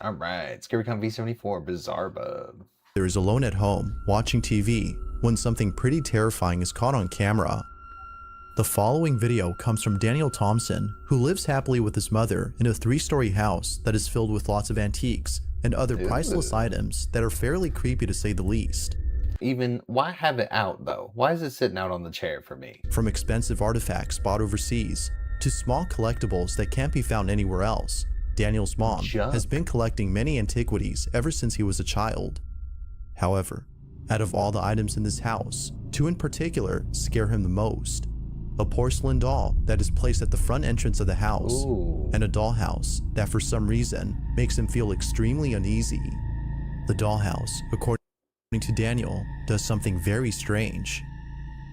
All right, ScaryCon V74 Bizarre Bub. There is alone at home, watching TV, when something pretty terrifying is caught on camera. The following video comes from Daniel Thompson, who lives happily with his mother in a 3-story house that is filled with lots of antiques and other priceless Ew. items that are fairly creepy to say the least. Even, why have it out though? Why is it sitting out on the chair for me? From expensive artifacts bought overseas, to small collectibles that can't be found anywhere else, Daniel's mom has been collecting many antiquities ever since he was a child. However, out of all the items in this house, 2 in particular scare him the most. A porcelain doll that is placed at the front entrance of the house, Ooh. and a dollhouse that for some reason makes him feel extremely uneasy. The dollhouse, according to Daniel, does something very strange.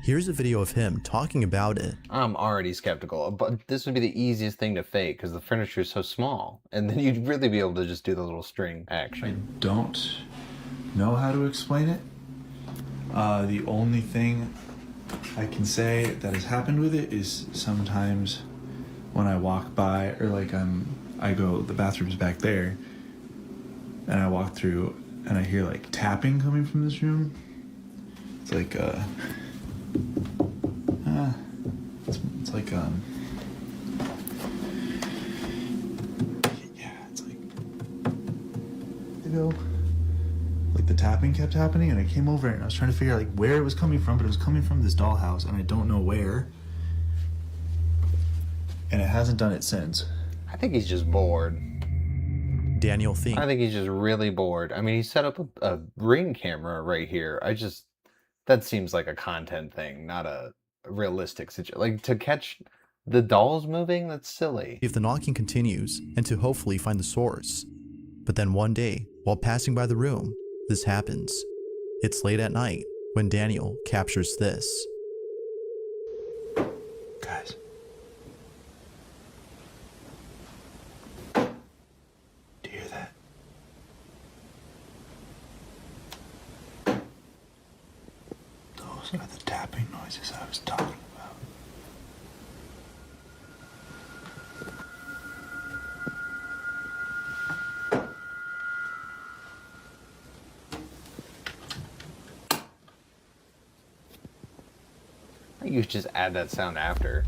Here's a video of him talking about it. I'm already skeptical, but this would be the easiest thing to fake because the furniture is so small. And then you'd really be able to just do the little string action. I don't know how to explain it. The only thing I can say that has happened with it is sometimes when I walk by, or like the bathroom's back there, and I walk through and I hear like tapping coming from this room. It's like it's like yeah, it's like, you know, like the tapping kept happening, and I came over and I was trying to figure out like where it was coming from, but it was coming from this dollhouse, and I don't know where, and it hasn't done it since. I think he's just bored. Daniel thinks I think he's just really bored. I mean, he set up a ring camera right here. That seems like a content thing, not a realistic situation. Like, to catch the dolls moving, that's silly. if the knocking continues and to hopefully find the source. But then one day, while passing by the room, this happens. It's late at night when Daniel captures this. Guys. Do you hear that? Those are the tapping noises I was talking about. You should just add that sound after.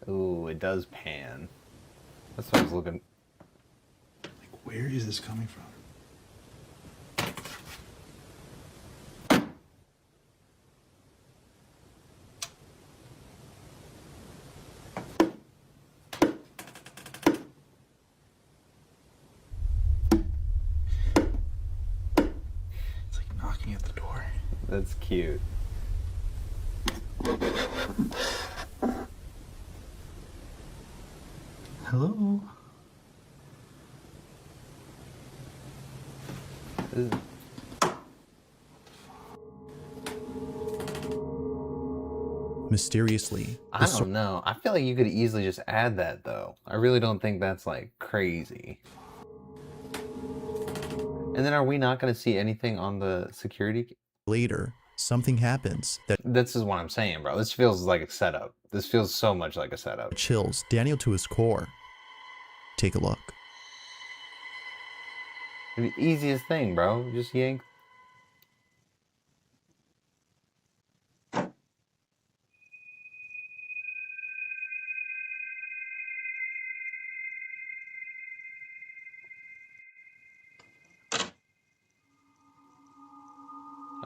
Ooh, it does pan. That's what I was looking. Like, where is this coming from? It's like knocking at the door. That's cute. Hello? Mysteriously, I don't know. I feel like you could easily just add that though. I really don't think that's like crazy. And then are we not going to see anything on the security? later, something happens that This is what I'm saying, bro. This feels like a setup. This feels so much like a setup. chills Daniel to his core. Take a look. The easiest thing, bro. Just yank.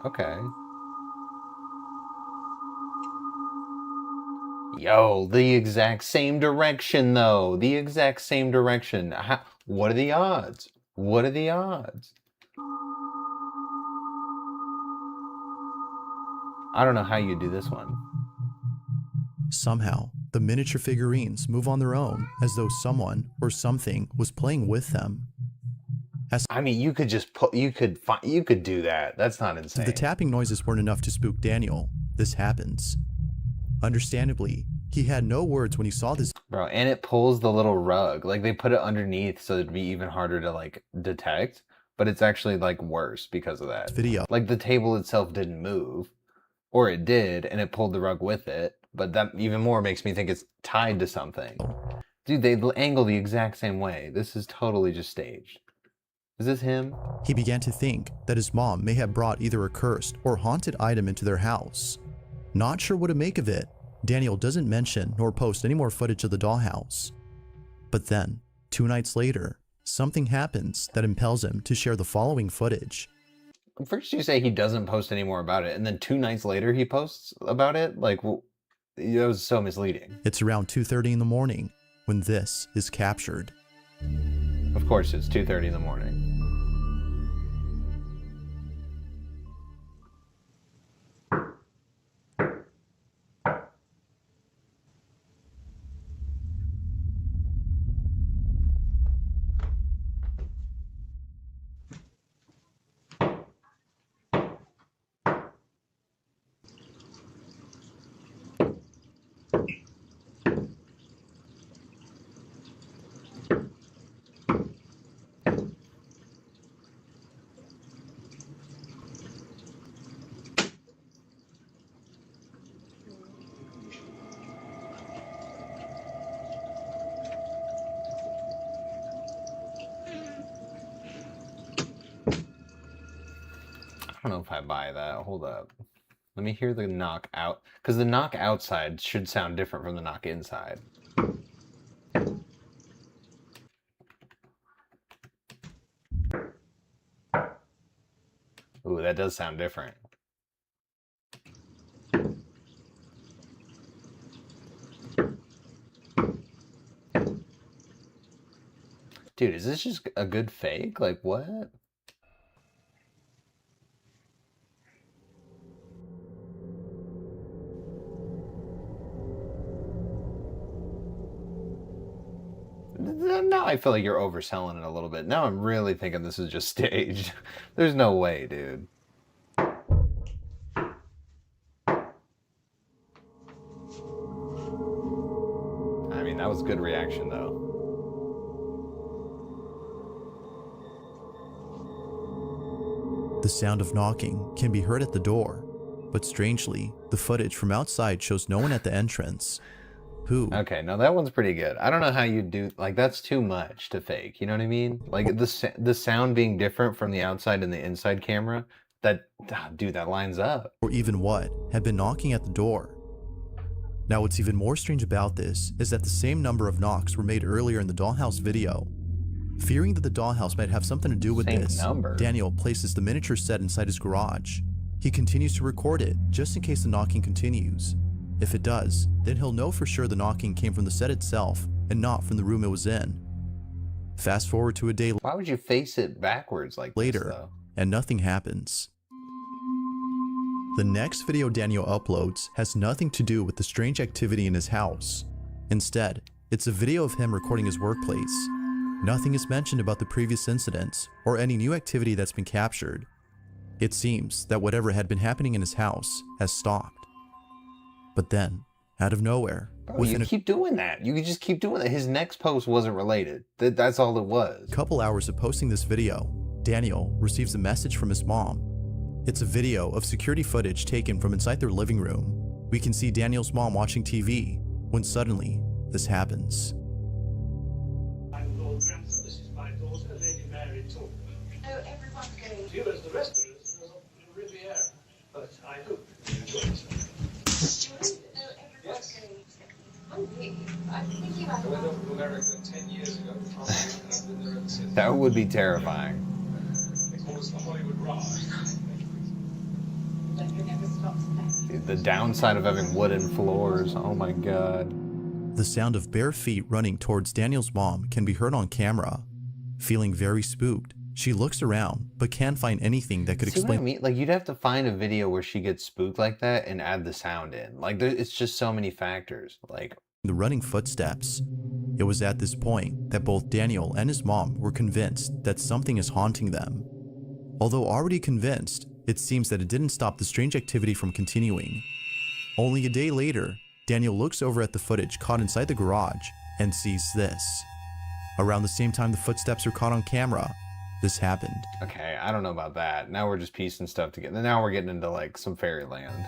Okay. Yo, the exact same direction though. The exact same direction. What are the odds? What are the odds? I don't know how you do this one. Somehow, the miniature figurines move on their own as though someone or something was playing with them. I mean, you could just you could do that. That's not insane. The tapping noises weren't enough to spook Daniel. This happens. Understandably, he had no words when he saw this. Bro, and it pulls the little rug. Like, they put it underneath so it'd be even harder to, like, detect. But it's actually, like, worse because of that. Video. Like, the table itself didn't move. Or it did, and it pulled the rug with it. But that even more makes me think it's tied to something. Dude, they angle the exact same way. This is totally just staged. Is this him? He began to think that his mom may have brought either a cursed or haunted item into their house. Not sure what to make of it, Daniel doesn't mention nor post any more footage of the dollhouse. But then, 2 nights later, something happens that impels him to share the following footage. First you say he doesn't post any more about it, and then 2 nights later he posts about it? Like, well, it was so misleading. It's around 2:30 in the morning when this is captured. Of course, it's 2:30 in the morning. I don't know if I buy that. Hold up. Let me hear the knock out. Because the knock outside should sound different from the knock inside. Ooh, that does sound different. Dude, is this just a good fake? Like, what? Now I feel like you're overselling it a little bit. Now I'm really thinking this is just staged. There's no way, dude. I mean, that was good reaction, though. The sound of knocking can be heard at the door, but strangely, the footage from outside shows no one at the entrance. Who? Okay, no, that one's pretty good. I don't know how you do, like, that's too much to fake, you know what I mean? Like, the sound being different from the outside and the inside camera, dude, that lines up. Or even what had been knocking at the door. Now, what's even more strange about this is that the same number of knocks were made earlier in the dollhouse video. Fearing that the dollhouse might have something to do with this, Daniel places the miniature set inside his garage. He continues to record it just in case the knocking continues. If it does, then he'll know for sure the knocking came from the set itself and not from the room it was in. Fast forward to a day Why would you face it backwards like later, this, though? And nothing happens. The next video Daniel uploads has nothing to do with the strange activity in his house. Instead, it's a video of him recording his workplace. Nothing is mentioned about the previous incidents or any new activity that's been captured. It seems that whatever had been happening in his house has stopped. But then, out of nowhere, Bro, you keep doing that. You can just keep doing that. His next post wasn't related. That's all it was. A couple hours of posting this video, Daniel receives a message from his mom. It's a video of security footage taken from inside their living room. We can see Daniel's mom watching TV when suddenly this happens. I'm Lord Grantham. This is my daughter, Lady Mary Talk. Oh, everyone's going. You, as the rest of us, are on Riviera. But I hope you enjoy yourself. Everyone's going. Hungry. I'm thinking about I went over to America 10 years ago, and I've been there ever since. That would be terrifying. They call us the Hollywood Rise. Don't you never stop saying. The downside of having wooden floors. Oh my god. The sound of bare feet running towards Daniel's mom can be heard on camera. Feeling very spooked, she looks around but can't find anything that could See explain. what I mean? Like, you'd have to find a video where she gets spooked like that and add the sound in. Like, it's just so many factors. Like, the running footsteps. It was at this point that both Daniel and his mom were convinced that something is haunting them. Although already convinced, it seems that it didn't stop the strange activity from continuing. Only a day later, Daniel looks over at the footage caught inside the garage and sees this. Around the same time the footsteps are caught on camera, this happened. Okay, I don't know about that. Now we're just piecing stuff together. Now we're getting into like some fairyland.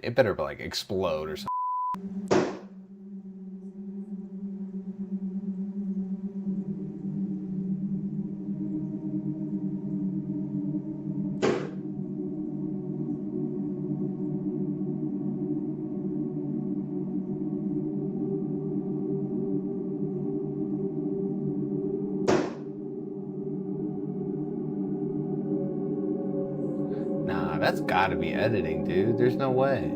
It better like explode or something. Nah, that's gotta be editing, dude. There's no way.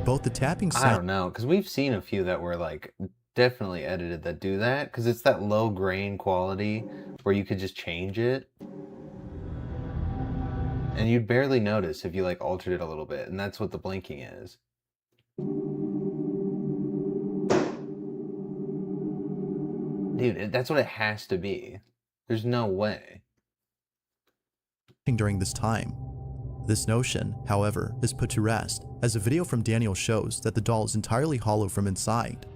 Both the tapping I sound don't know, because we've seen a few that were like definitely edited that do that, because it's that low grain quality where you could just change it. And you'd barely notice if you like altered it a little bit, and that's what the blinking is. Dude, that's what it has to be. There's no way. during this time. This notion, however, is put to rest as a video from Daniel shows that the doll is entirely hollow from inside.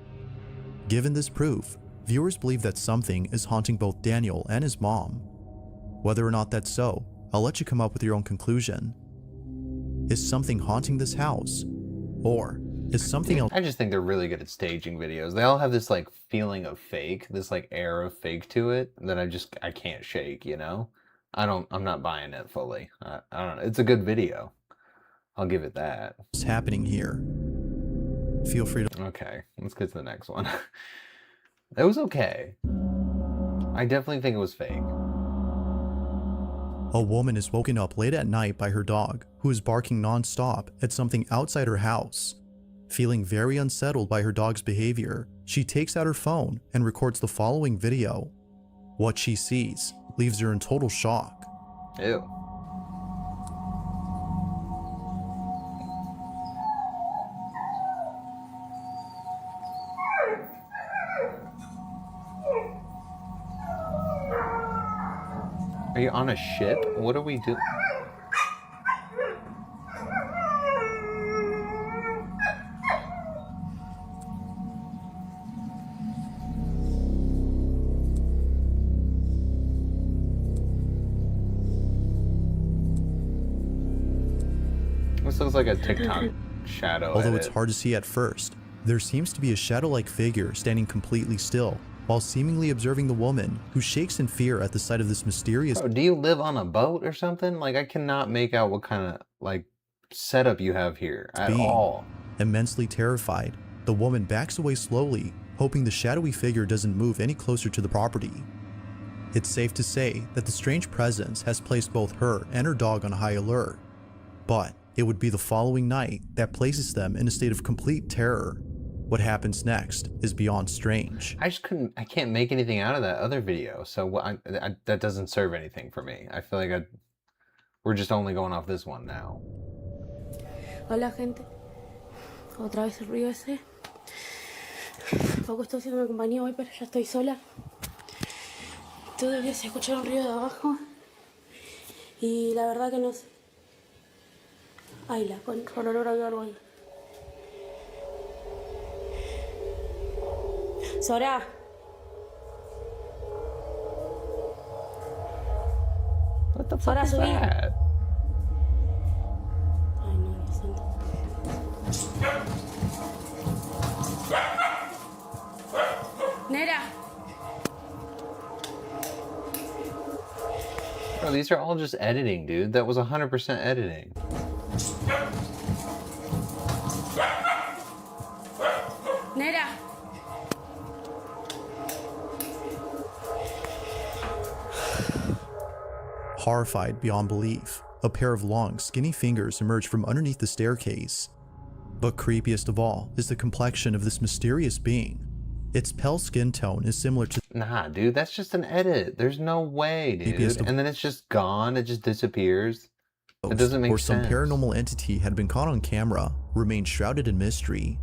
Given this proof, viewers believe that something is haunting both Daniel and his mom. Whether or not that's so, I'll let you come up with your own conclusion. Is something haunting this house? Or is something else? I just think they're really good at staging videos. They all have this like feeling of fake, this like air of fake to it that I can't shake, you know? I'm not buying it fully. I don't know. It's a good video. I'll give it that. What's happening here? Feel free to... Okay, let's get to the next one. It was okay. I definitely think it was fake. A woman is woken up late at night by her dog, who is barking non-stop at something outside her house. Feeling very unsettled by her dog's behavior, she takes out her phone and records the following video. What she sees leaves her in total shock. Ew. Are you on a ship? What are we doing? This looks like a TikTok shadow. Although edit. it's hard to see at first, there seems to be a shadow-like figure standing completely still, while seemingly observing the woman, who shakes in fear at the sight of this mysterious... Bro, do you live on a boat or something? Like, I cannot make out what kind of, like, setup you have here at all. Immensely terrified, the woman backs away slowly, hoping the shadowy figure doesn't move any closer to the property. It's safe to say that the strange presence has placed both her and her dog on high alert. But it would be the following night that places them in a state of complete terror. What happens next is beyond strange. I can't make anything out of that other video, so that doesn't serve anything for me. I feel like we're just only going off this one now. Hola, gente. Otra vez el ruido ese. Poco estoy haciendo compañía hoy, pero ya estoy sola. Tú deberías escuchar un ruido de abajo. Y la verdad que no sé. Ay, la concha, por olor hay algo ahí. Soudah. What the fuck Soudah, is subí. that? Ay, no, lo siento. Nera. Bro, these are all just editing, dude. That was 100% editing. Nera. Horrified beyond belief, a pair of long, skinny fingers emerge from underneath the staircase. But creepiest of all is the complexion of this mysterious being. Its pale skin tone is similar to... Nah, dude, that's just an edit. There's no way, dude. And then it's just gone. It just disappears. It doesn't make or sense. some paranormal entity had been caught on camera, remained shrouded in mystery.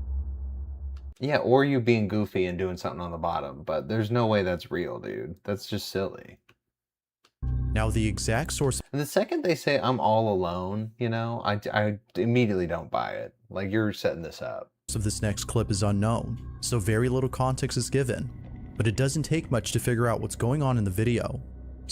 Yeah, or you being goofy and doing something on the bottom, but there's no way that's real, dude. That's just silly. Now the exact source... And the second they say I'm all alone, you know, I immediately don't buy it. Like, you're setting this up. of this next clip is unknown, so very little context is given, but it doesn't take much to figure out what's going on in the video.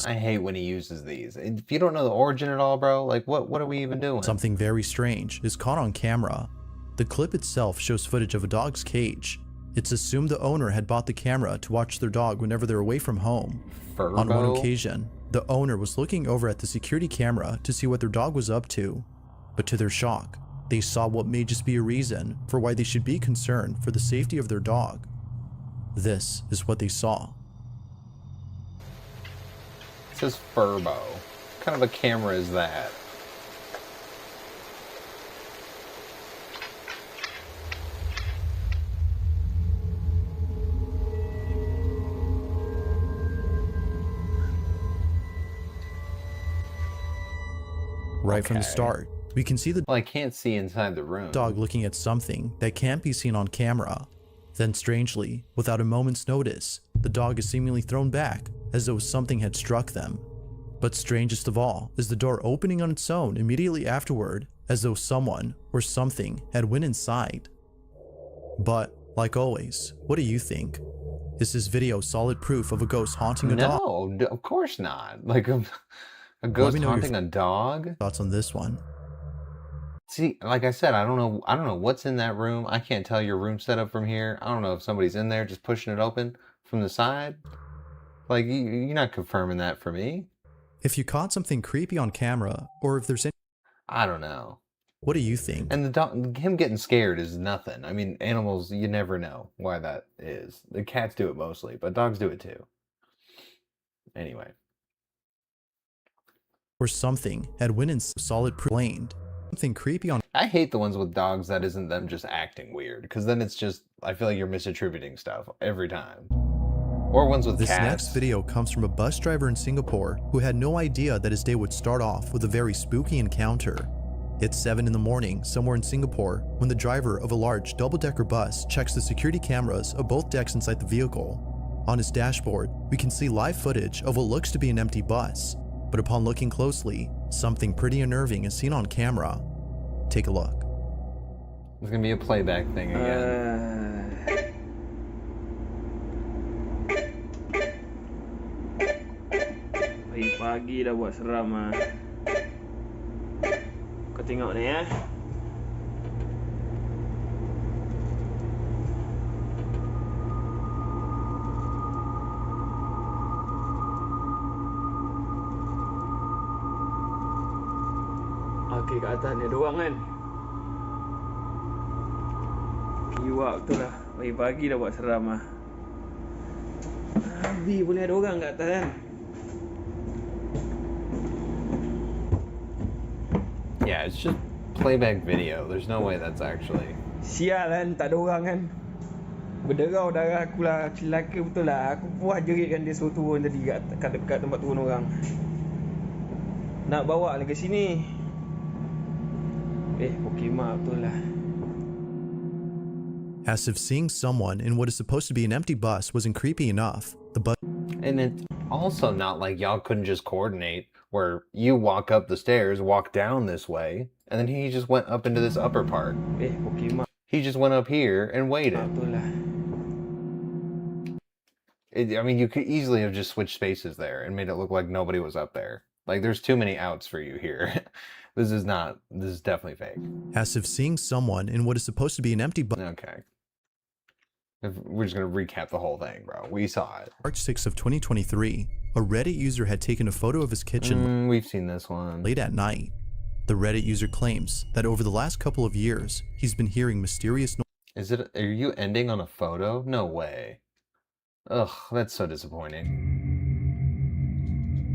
I hate when he uses these. If you don't know the origin at all, bro, like what are we even doing? Something very strange is caught on camera. The clip itself shows footage of a dog's cage. It's assumed the owner had bought the camera to watch their dog whenever they're away from home. Furbo? On one occasion, the owner was looking over at the security camera to see what their dog was up to, but to their shock, they saw what may just be a reason for why they should be concerned for the safety of their dog. This is what they saw. It says Furbo. What kind of a camera is that? Right from the start, we can see the Well, I can't see inside the room. dog looking at something that can't be seen on camera. Then strangely, without a moment's notice, the dog is seemingly thrown back as though something had struck them. But strangest of all is the door opening on its own immediately afterward, as though someone or something had went inside. But, like always, what do you think? Is this video solid proof of a ghost haunting a dog? No, of course not. Like a ghost haunting a dog? Thoughts on this one? See, like I said, I don't know what's in that room. I can't tell your room setup from here. I don't know if somebody's in there just pushing it open from the side. Like, you're not confirming that for me. If you caught something creepy on camera, or if there's any... I don't know. What do you think? And the dog, him getting scared is nothing. I mean, animals, you never know why that is. The cats do it mostly, but dogs do it too. Anyway. Or something had went in solid planed. Something creepy on... I hate the ones with dogs that isn't them just acting weird, because then it's just, I feel like you're misattributing stuff every time. Or ones with This cats. next video comes from a bus driver in Singapore who had no idea that his day would start off with a very spooky encounter. It's 7 in the morning somewhere in Singapore when the driver of a large double-decker bus checks the security cameras of both decks inside the vehicle. On his dashboard, we can see live footage of what looks to be an empty bus, but upon looking closely, something pretty unnerving is seen on camera. Take a look. It's gonna be a playback thing again. Pagi dah buat seram ah. Kau tengok ni eh. Okey, kat atas ni ada orang kan. Kiwak betul lah. Pagi-pagi dah buat seram ah. Habis boleh ada orang kat atas kan. Yeah, it's just playback video. There's no way that's actually... Sial kan, tak ada orang kan. Berderau darah aku lah, celaka betul lah. Aku puas jerit kan dia suruh turun tadi kat tempat turun orang. Nak bawa lah ke sini. Pokemon betul lah. As if seeing someone in what is supposed to be an empty bus wasn't creepy enough, the bus... And it's also not like y'all couldn't just coordinate where you walk up the stairs, walk down this way, and then he just went up into this upper part. Pokemon He just went up here and waited. betul lah. I mean, you could easily have just switched spaces there and made it look like nobody was up there. Like, there's too many outs for you here. This is definitely fake. As if seeing someone in what is supposed to be an empty bus... Okay. We're just going to recap the whole thing, bro. We saw it. March 6th of 2023, a Reddit user had taken a photo of his kitchen We've seen this one. late at night. The Reddit user claims that over the last couple of years, he's been hearing mysterious noises. Are you ending on a photo? No way. Ugh, that's so disappointing.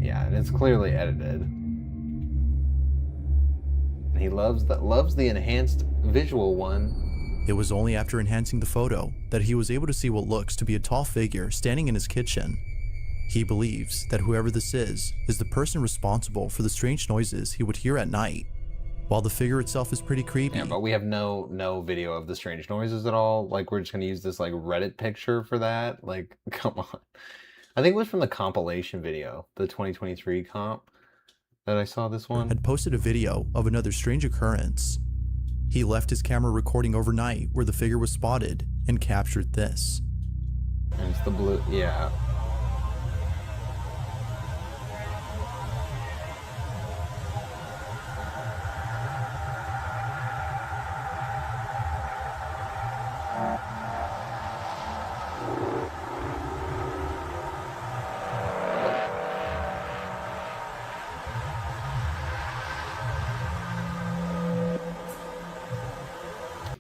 Yeah, and it's clearly edited. He loves the enhanced visual one. It was only after enhancing the photo that he was able to see what looks to be a tall figure standing in his kitchen. He believes that whoever this is the person responsible for the strange noises he would hear at night. While the figure itself is pretty creepy. Yeah, but we have no video of the strange noises at all. Like, we're just gonna use this like Reddit picture for that. Like, come on. I think it was from the compilation video, the 2023 comp, that I saw this one. Had posted a video of another strange occurrence. He left his camera recording overnight where the figure was spotted and captured this. And it's the blue, yeah.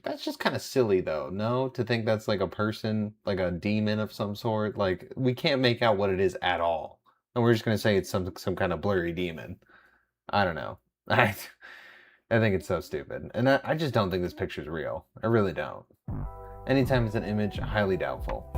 That's just kind of silly though, no? To think that's like a person, like a demon of some sort. Like, we can't make out what it is at all. And we're just gonna say it's some kind of blurry demon. I don't know. I think it's so stupid. And I just don't think this picture's real. I really don't. Anytime it's an image, highly doubtful.